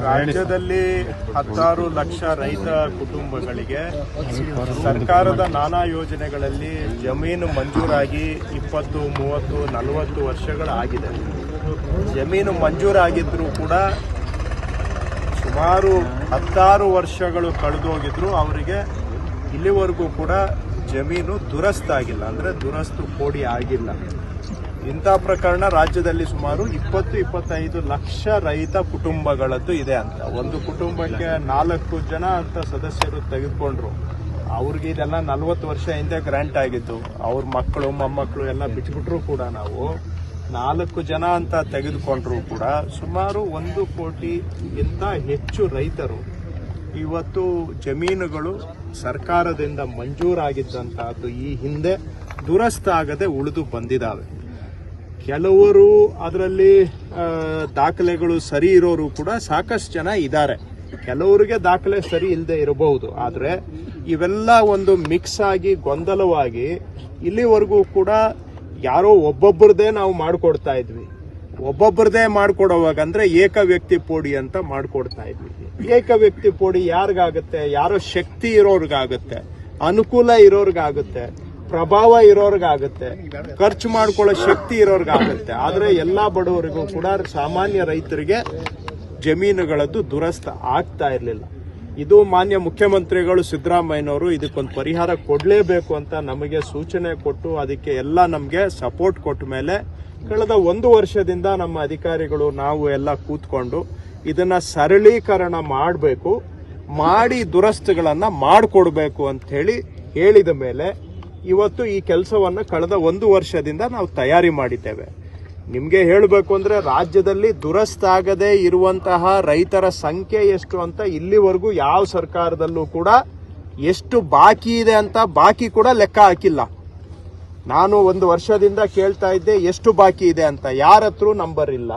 ರಾಜ್ಯದಲ್ಲಿ 16 ಲಕ್ಷ ರೈತ ಕುಟುಂಬಗಳಿಗೆ ಸರ್ಕಾರದ ನಾನಾ ಯೋಜನೆಗಳಲ್ಲಿ ಜಮೀನು ಮಂಜೂರಾಗಿ 20, 30, 40 ವರ್ಷಗಳಾಗಿದೆ. ಜಮೀನು ಮಂಜೂರಾಗಿದ್ರೂ ಕೂಡ ಸುಮಾರು 16 ವರ್ಷಗಳು ಕಳೆದೋಗಿದ್ರು ಅವರಿಗೆ ಇಲ್ಲಿವರೆಗೂ ಕೂಡ ಜಮೀನು ದುರಸ್ತಾಗಿಲ್ಲ, ಅಂದರೆ ದುರಸ್ತು ಕೋಡಿ ಆಗಿಲ್ಲ. ಇಂಥ ಪ್ರಕರಣ ರಾಜ್ಯದಲ್ಲಿ ಸುಮಾರು 20-25 ಲಕ್ಷ ರೈತ ಕುಟುಂಬಗಳದ್ದು ಇದೆ ಅಂತ. ಒಂದು ಕುಟುಂಬಕ್ಕೆ 4 ಜನ ಅಂತ ಸದಸ್ಯರು ತೆಗೆದುಕೊಂಡ್ರು. ಅವ್ರಿಗೆ ಇದೆಲ್ಲ 40 ವರ್ಷ ಹಿಂದೆ ಗ್ರಾಂಟ್ ಆಗಿದ್ದು. ಅವ್ರ ಮಕ್ಕಳು ಮೊಮ್ಮಕ್ಕಳು ಎಲ್ಲ ಬಿಟ್ಬಿಟ್ರು ಕೂಡ ನಾವು 4 ಜನ ಅಂತ ತೆಗೆದುಕೊಂಡ್ರು ಕೂಡ ಸುಮಾರು 1 ಕೋಟಿಗಿಂತ ಹೆಚ್ಚು ರೈತರು ಇವತ್ತು ಜಮೀನುಗಳು ಸರ್ಕಾರದಿಂದ ಮಂಜೂರಾಗಿದ್ದಂತಹದ್ದು ಈ ಹಿಂದೆ ದುರಸ್ತಾಗದೆ ಉಳಿದು ಬಂದಿದ್ದಾವೆ. ಕೆಲವರು ಅದರಲ್ಲಿ ದಾಖಲೆಗಳು ಸರಿ ಇರೋರು ಕೂಡ ಸಾಕಷ್ಟು ಜನ ಇದ್ದಾರೆ. ಕೆಲವರಿಗೆ ದಾಖಲೆ ಸರಿ ಇಲ್ಲದೆ ಇರಬಹುದು. ಆದರೆ ಇವೆಲ್ಲ ಒಂದು ಮಿಕ್ಸ್ ಆಗಿ ಗೊಂದಲವಾಗಿ ಇಲ್ಲಿವರೆಗೂ ಕೂಡ ಯಾರೋ ಒಬ್ಬೊಬ್ಬರದೇ ನಾವು ಮಾಡಿಕೊಡ್ತಾ ಇದ್ವಿ. ಒಬ್ಬೊಬ್ಬರದೇ ಮಾಡಿಕೊಡುವಾಗ ಅಂದ್ರೆ ಏಕ ವ್ಯಕ್ತಿ ಪೋಡಿ ಅಂತ ಮಾಡಿಕೊಡ್ತಾ ಇದ್ವಿ. ಏಕ ವ್ಯಕ್ತಿ ಪೋಡಿ ಯಾರಿಗಾಗುತ್ತೆ? ಯಾರೋ ಶಕ್ತಿ ಇರೋರ್ಗಾಗುತ್ತೆ, ಅನುಕೂಲ ಇರೋರ್ಗಾಗುತ್ತೆ, ಪ್ರಭಾವ ಇರೋರ್ಗಾಗುತ್ತೆ, ಖರ್ಚು ಮಾಡ್ಕೊಳ್ಳೋ ಶಕ್ತಿ ಇರೋರ್ಗಾಗುತ್ತೆ. ಆದ್ರೆ ಎಲ್ಲಾ ಬಡವರಿಗೂ ಕೂಡ ಸಾಮಾನ್ಯ ರೈತರಿಗೆ ಜಮೀನುಗಳದ್ದು ದುರಸ್ತ ಆಗ್ತಾ ಇರಲಿಲ್ಲ. ಇದು ಮಾನ್ಯ ಮುಖ್ಯಮಂತ್ರಿಗಳು ಸಿದ್ದರಾಮಯ್ಯನವರು ಇದಕ್ಕೊಂದು ಪರಿಹಾರ ಕೊಡಲೇಬೇಕು ಅಂತ ನಮಗೆ ಸೂಚನೆ ಕೊಟ್ಟು ಅದಕ್ಕೆ ಎಲ್ಲ ನಮಗೆ ಸಪೋರ್ಟ್ ಕೊಟ್ಟ ಮೇಲೆ ಕಳೆದ 1 ವರ್ಷದಿಂದ ನಮ್ಮ ಅಧಿಕಾರಿಗಳು ನಾವು ಎಲ್ಲ ಕೂತ್ಕೊಂಡು ಇದನ್ನ ಸರಳೀಕರಣ ಮಾಡಬೇಕು, ಮಾಡಿ ದುರಸ್ತಿಗಳನ್ನ ಮಾಡಿಕೊಡ್ಬೇಕು ಅಂತ ಹೇಳಿದ ಮೇಲೆ ಇವತ್ತು ಈ ಕೆಲಸವನ್ನ ಕಳೆದ 1 ವರ್ಷದಿಂದ ನಾವು ತಯಾರಿ ಮಾಡಿದ್ದೇವೆ. ನಿಮಗೆ ಹೇಳಬೇಕು ಅಂದ್ರೆ ರಾಜ್ಯದಲ್ಲಿ ದುರಸ್ತಾಗದೆ ಇರುವಂತಹ ರೈತರ ಸಂಖ್ಯೆ ಎಷ್ಟು ಅಂತ ಇಲ್ಲಿವರೆಗೂ ಯಾವ ಸರ್ಕಾರದಲ್ಲೂ ಕೂಡ ಎಷ್ಟು ಬಾಕಿ ಇದೆ ಅಂತ ಬಾಕಿ ಕೂಡ ಲೆಕ್ಕ ಹಾಕಿಲ್ಲ. ನಾನು 1 ವರ್ಷದಿಂದ ಕೇಳ್ತಾ ಇದ್ದೆ ಎಷ್ಟು ಬಾಕಿ ಇದೆ ಅಂತ, ಯಾರ ಹತ್ರ ನಂಬರ್ ಇಲ್ಲ.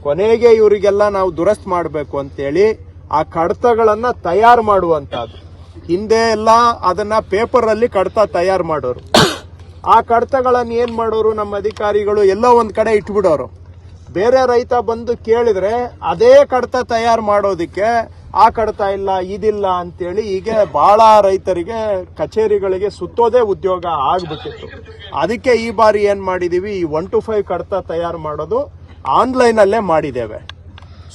ಕೊನೆಗೆ ಇವರಿಗೆಲ್ಲ ನಾವು ದುರಸ್ತ್ ಮಾಡಬೇಕು ಅಂತೇಳಿ ಆ ಕಡತಗಳನ್ನ ತಯಾರು ಮಾಡುವಂತಹದ್ದು. ಹಿಂದೆ ಎಲ್ಲ ಅದನ್ನ ಪೇಪರ್ ಅಲ್ಲಿ ಕಡತ ತಯಾರು ಮಾಡೋರು. ಆ ಕಡತಗಳನ್ನ ಏನ್ ಮಾಡೋರು ನಮ್ಮ ಅಧಿಕಾರಿಗಳು ಎಲ್ಲೋ ಒಂದ್ ಕಡೆ ಇಟ್ಬಿಡೋರು. ಬೇರೆ ರೈತ ಬಂದು ಕೇಳಿದ್ರೆ ಅದೇ ಕಡತ ತಯಾರು ಮಾಡೋದಿಕ್ಕೆ ಆ ಕಡತ ಇಲ್ಲ ಇದಿಲ್ಲ ಅಂತೇಳಿ ಈಗ ಬಹಳ ರೈತರಿಗೆ ಕಚೇರಿಗಳಿಗೆ ಸುತ್ತೋದೇ ಉದ್ಯೋಗ ಆಗ್ಬಿಟ್ಟಿತ್ತು. ಅದಕ್ಕೆ ಈ ಬಾರಿ ಏನ್ ಮಾಡಿದೀವಿ, ಈ 1 to 5 ಕಡತ ತಯಾರು ಮಾಡೋದು ಆನ್ಲೈನ್ ಅಲ್ಲೇ ಮಾಡಿದ್ದೇವೆ.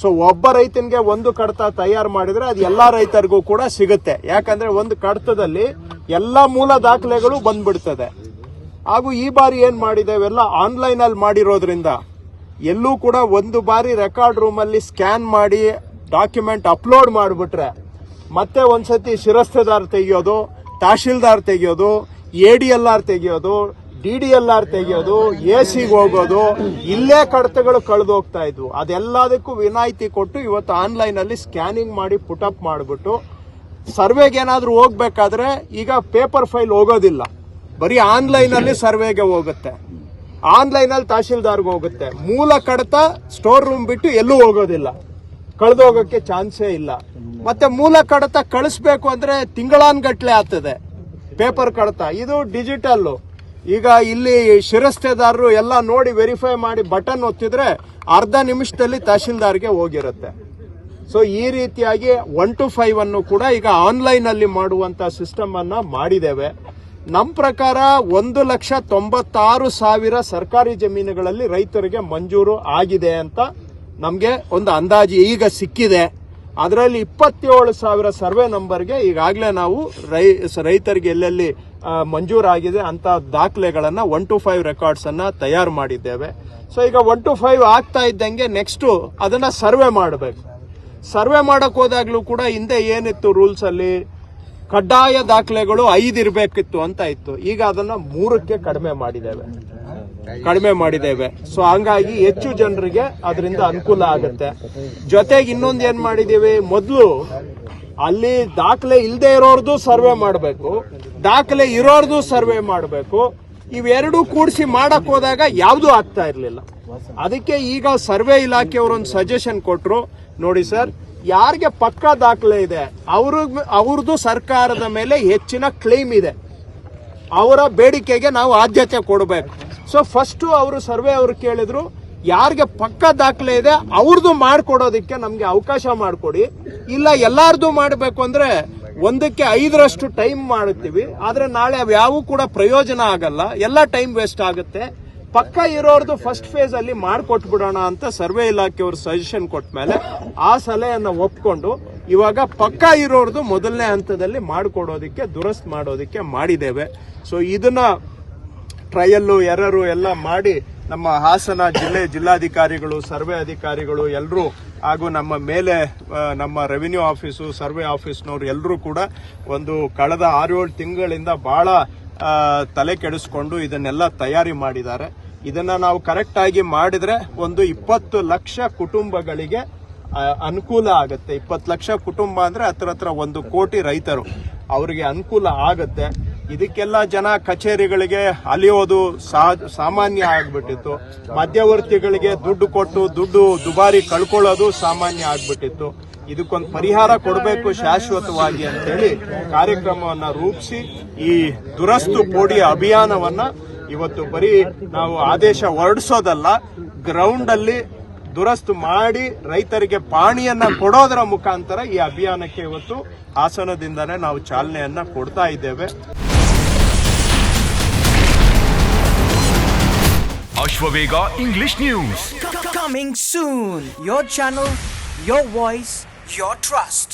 ಸೊ ಒಬ್ಬ ರೈತನಿಗೆ ಒಂದು ಕಡತ ತಯಾರು ಮಾಡಿದ್ರೆ ಅದು ಎಲ್ಲಾ ರೈತರಿಗೂ ಕೂಡ ಸಿಗುತ್ತೆ. ಯಾಕಂದ್ರೆ ಒಂದು ಕಡತದಲ್ಲಿ ಎಲ್ಲಾ ಮೂಲ ದಾಖಲೆಗಳು ಬಂದ್ಬಿಡ್ತದೆ. ಹಾಗೂ ಈ ಬಾರಿ ಏನ್ ಮಾಡಿದ್ದೇವೆ, ಎಲ್ಲ ಆನ್ಲೈನ್ ಅಲ್ಲಿ ಮಾಡಿರೋದ್ರಿಂದ ಎಲ್ಲೂ ಕೂಡ ಒಂದು ಬಾರಿ ರೆಕಾರ್ಡ್ ರೂಮ್ ಅಲ್ಲಿ ಸ್ಕ್ಯಾನ್ ಮಾಡಿ ಡಾಕ್ಯುಮೆಂಟ್ ಅಪ್ಲೋಡ್ ಮಾಡಿಬಿಟ್ರೆ ಮತ್ತೆ ಒಂದ್ಸತಿ ಶಿರಸ್ತೇದಾರ್ ತೆಗೆಯೋದು, ತಹಶೀಲ್ದಾರ್ ತೆಗೆಯೋದು, ADLR ತೆಗೆಯೋದು, DDLR ತೆಗೆಯೋದು, AC ಹೋಗೋದು, ಇಲ್ಲೇ ಕಡತಗಳು ಕಳೆದೋಗ್ತಾ ಇದ್ವು. ಅದೆಲ್ಲದಕ್ಕೂ ವಿನಾಯಿತಿ ಕೊಟ್ಟು ಇವತ್ತು ಆನ್ಲೈನ್ ಅಲ್ಲಿ ಸ್ಕ್ಯಾನಿಂಗ್ ಮಾಡಿ ಪುಟಪ್ ಮಾಡಿಬಿಟ್ಟು ಸರ್ವೆಗೆ ಏನಾದ್ರೂ ಹೋಗ್ಬೇಕಾದ್ರೆ ಈಗ ಪೇಪರ್ ಫೈಲ್ ಹೋಗೋದಿಲ್ಲ, ಬರೀ ಆನ್ಲೈನ್ ಅಲ್ಲಿ ಸರ್ವೆಗೆ ಹೋಗುತ್ತೆ, ಆನ್ಲೈನ್ ಅಲ್ಲಿ ತಹಶೀಲ್ದಾರ್ಗೆ ಹೋಗುತ್ತೆ. ಮೂಲ ಕಡತ ಸ್ಟೋರ್ ರೂಮ್ ಬಿಟ್ಟು ಎಲ್ಲೂ ಹೋಗೋದಿಲ್ಲ, ಕಳೆದೋಗಕ್ಕೆ ಚಾನ್ಸೇ ಇಲ್ಲ. ಮತ್ತೆ ಮೂಲ ಕಡತ ಕಳಿಸ್ಬೇಕು ಅಂದ್ರೆ ತಿಂಗಳಾನ್ಗಟ್ಲೆ ಆಗ್ತದೆ ಪೇಪರ್ ಕಡತ. ಇದು ಡಿಜಿಟಲ್. ಈಗ ಇಲ್ಲಿ ಶಿರಸ್ತೇದಾರರು ಎಲ್ಲ ನೋಡಿ ವೆರಿಫೈ ಮಾಡಿ ಬಟನ್ ಒತ್ತಿದ್ರೆ ಅರ್ಧ ನಿಮಿಷದಲ್ಲಿ ತಹಶೀಲ್ದಾರ್ಗೆ ಹೋಗಿರುತ್ತೆ. ಸೊ ಈ ರೀತಿಯಾಗಿ 1 to 5 ಅನ್ನು ಕೂಡ ಈಗ ಆನ್ಲೈನ್ ಅಲ್ಲಿ ಮಾಡುವಂತ ಸಿಸ್ಟಮ್ ಅನ್ನ ಮಾಡಿದ್ದೇವೆ. ನಮ್ಮ ಪ್ರಕಾರ 1,96,000 ಸರ್ಕಾರಿ ಜಮೀನುಗಳಲ್ಲಿ ರೈತರಿಗೆ ಮಂಜೂರು ಆಗಿದೆ ಅಂತ ನಮಗೆ ಒಂದು ಅಂದಾಜು ಈಗ ಸಿಕ್ಕಿದೆ. ಅದರಲ್ಲಿ 27,000 ಸರ್ವೆ ನಂಬರ್ಗೆ ಈಗಾಗಲೇ ನಾವು ರೈತರಿಗೆ ಎಲ್ಲೆಲ್ಲಿ ಮಂಜೂರಾಗಿದೆ ಅಂತ ದಾಖಲೆಗಳನ್ನ 1 to 5 ರೆಕಾರ್ಡ್ಸ್ ಅನ್ನ ತಯಾರು ಮಾಡಿದ್ದೇವೆ. ಸೊ ಈಗ 1 to 5 ಆಗ್ತಾ ಇದ್ದಂಗೆ ನೆಕ್ಸ್ಟ್ ಅದನ್ನ ಸರ್ವೆ ಮಾಡಬೇಕು. ಸರ್ವೆ ಮಾಡಕ್ ಹೋದಾಗ್ಲೂ ಕೂಡ ಹಿಂದೆ ಏನಿತ್ತು ರೂಲ್ಸ್ ಅಲ್ಲಿ, ಕಡ್ಡಾಯ ದಾಖಲೆಗಳು 5 ಇರಬೇಕಿತ್ತು ಅಂತ ಇತ್ತು. ಈಗ ಅದನ್ನ 3ಕ್ಕೆ ಕಡಿಮೆ ಮಾಡಿದ್ದೇವೆ. ಸೊ ಹಂಗಾಗಿ ಹೆಚ್ಚು ಜನರಿಗೆ ಅದರಿಂದ ಅನುಕೂಲ ಆಗುತ್ತೆ. ಜೊತೆಗೆ ಇನ್ನೊಂದು ಏನ್ ಮಾಡಿದೀವಿ, ಮೊದಲು ಅಲ್ಲಿ ದಾಖಲೆ ಇಲ್ಲದೆ ಇರೋರ್ದು ಸರ್ವೆ ಮಾಡಬೇಕು, ದಾಖಲೆ ಇರೋರ್ದು ಸರ್ವೆ ಮಾಡಬೇಕು. ಇವೆರಡೂ ಕೂಡಿಸಿ ಮಾಡಕ್ ಹೋದಾಗ ಯಾವ್ದು ಆಗ್ತಾ ಇರ್ಲಿಲ್ಲ. ಅದಕ್ಕೆ ಈಗ ಸರ್ವೆ ಇಲಾಖೆಯವರೊಂದು ಸಜೆಷನ್ ಕೊಟ್ರು, ನೋಡಿ ಸರ್, ಯಾರಿಗೆ ಪಕ್ಕಾ ದಾಖಲೆ ಇದೆ ಅವ್ರದ್ದು ಸರ್ಕಾರದ ಮೇಲೆ ಹೆಚ್ಚಿನ ಕ್ಲೈಮ್ ಇದೆ, ಅವರ ಬೇಡಿಕೆಗೆ ನಾವು ಆದ್ಯತೆ ಕೊಡಬೇಕು. ಸೊ ಫಸ್ಟ್ ಅವರು ಸರ್ವೆ ಅವರು ಕೇಳಿದ್ರು ಯಾರಿಗೆ ಪಕ್ಕ ದಾಖಲೆ ಇದೆ ಅವ್ರದ್ದು ಮಾಡ್ಕೊಡೋದಕ್ಕೆ ನಮ್ಗೆ ಅವಕಾಶ ಮಾಡಿಕೊಡಿ. ಇಲ್ಲ ಎಲ್ಲಾರ್ದು ಮಾಡಬೇಕು ಅಂದ್ರೆ 1ಕ್ಕೆ 5ರಷ್ಟು ಟೈಮ್ ಮಾಡುತ್ತೀವಿ, ಆದ್ರೆ ನಾಳೆ ಅವು ಕೂಡ ಪ್ರಯೋಜನ ಆಗಲ್ಲ, ಎಲ್ಲ ಟೈಮ್ ವೇಸ್ಟ್ ಆಗುತ್ತೆ. ಪಕ್ಕ ಇರೋರ್ದು ಫಸ್ಟ್ ಫೇಸ್ ಅಲ್ಲಿ ಮಾಡ್ಕೊಟ್ಬಿಡೋಣ ಅಂತ ಸರ್ವೆ ಇಲಾಖೆಯವರು ಸಜೆಷನ್ ಕೊಟ್ಟ ಮೇಲೆ ಆ ಸಲಹೆಯನ್ನು ಒಪ್ಕೊಂಡು ಇವಾಗ ಪಕ್ಕ ಇರೋರ್ದು ಮೊದಲನೇ ಹಂತದಲ್ಲಿ ಮಾಡಿಕೊಡೋದಕ್ಕೆ ದುರಸ್ತ್ ಮಾಡೋದಕ್ಕೆ ಮಾಡಿದ್ದೇವೆ. ಸೊ ಇದನ್ನ ಟ್ರಯಲ್ಲು ಎರರು ಎಲ್ಲ ಮಾಡಿ ನಮ್ಮ ಹಾಸನ ಜಿಲ್ಲಾಧಿಕಾರಿಗಳು, ಸರ್ವೆ ಅಧಿಕಾರಿಗಳು ಎಲ್ಲರೂ ಹಾಗೂ ನಮ್ಮ ಮೇಲೆ ನಮ್ಮ ರೆವಿನ್ಯೂ ಆಫೀಸು, ಸರ್ವೆ ಆಫೀಸ್ನವರು ಎಲ್ಲರೂ ಕೂಡ ಒಂದು ಕಳೆದ 6-7 ತಿಂಗಳಿಂದ ಬಹಳ ತಲೆ ಕೆಡಿಸ್ಕೊಂಡು ಇದನ್ನೆಲ್ಲ ತಯಾರಿ ಮಾಡಿದ್ದಾರೆ. ಇದನ್ನ ನಾವು ಕರೆಕ್ಟ್ ಆಗಿ ಮಾಡಿದ್ರೆ ಒಂದು 20 ಲಕ್ಷ ಕುಟುಂಬಗಳಿಗೆ ಅನುಕೂಲ ಆಗುತ್ತೆ. 20 ಲಕ್ಷ ಕುಟುಂಬ ಅಂದ್ರೆ ಹತ್ರ 1 ಕೋಟಿ ರೈತರು, ಅವರಿಗೆ ಅನುಕೂಲ ಆಗುತ್ತೆ. ಇದಕ್ಕೆಲ್ಲ ಜನ ಕಚೇರಿಗಳಿಗೆ ಅಲಿಯೋದು ಸಾಮಾನ್ಯ ಆಗ್ಬಿಟ್ಟಿತ್ತು. ಮಧ್ಯವರ್ತಿಗಳಿಗೆ ದುಡ್ಡು ಕೊಟ್ಟು ದುಡ್ಡು ದುಬಾರಿ ಕಳ್ಕೊಳ್ಳೋದು ಸಾಮಾನ್ಯ ಆಗ್ಬಿಟ್ಟಿತ್ತು. ಇದಕ್ಕೊಂದು ಪರಿಹಾರ ಕೊಡಬೇಕು ಶಾಶ್ವತವಾಗಿ ಅಂತೇಳಿ ಕಾರ್ಯಕ್ರಮವನ್ನ ರೂಪಿಸಿ ಈ ದುರಸ್ತು ಪೋಡಿ ಅಭಿಯಾನವನ್ನ ಇವತ್ತು ಬರೀ ನಾವು ಆದೇಶ ಹೊರಡಿಸೋದಲ್ಲ, ಗ್ರೌಂಡ್ ಅಲ್ಲಿ ದುರಸ್ತು ಮಾಡಿ ರೈತರಿಗೆ ಪಾಣಿಯನ್ನ ಕೊಡೋದರ ಮುಖಾಂತರ ಈ ಅಭಿಯಾನಕ್ಕೆ ಇವತ್ತು ಹಾಸನದಿಂದನೇ ನಾವು ಚಾಲನೆಯನ್ನ ಕೊಡ್ತಾ ಇದ್ದೇವೆ. Ashwavega English News. Coming soon. Your channel, your voice, your trust.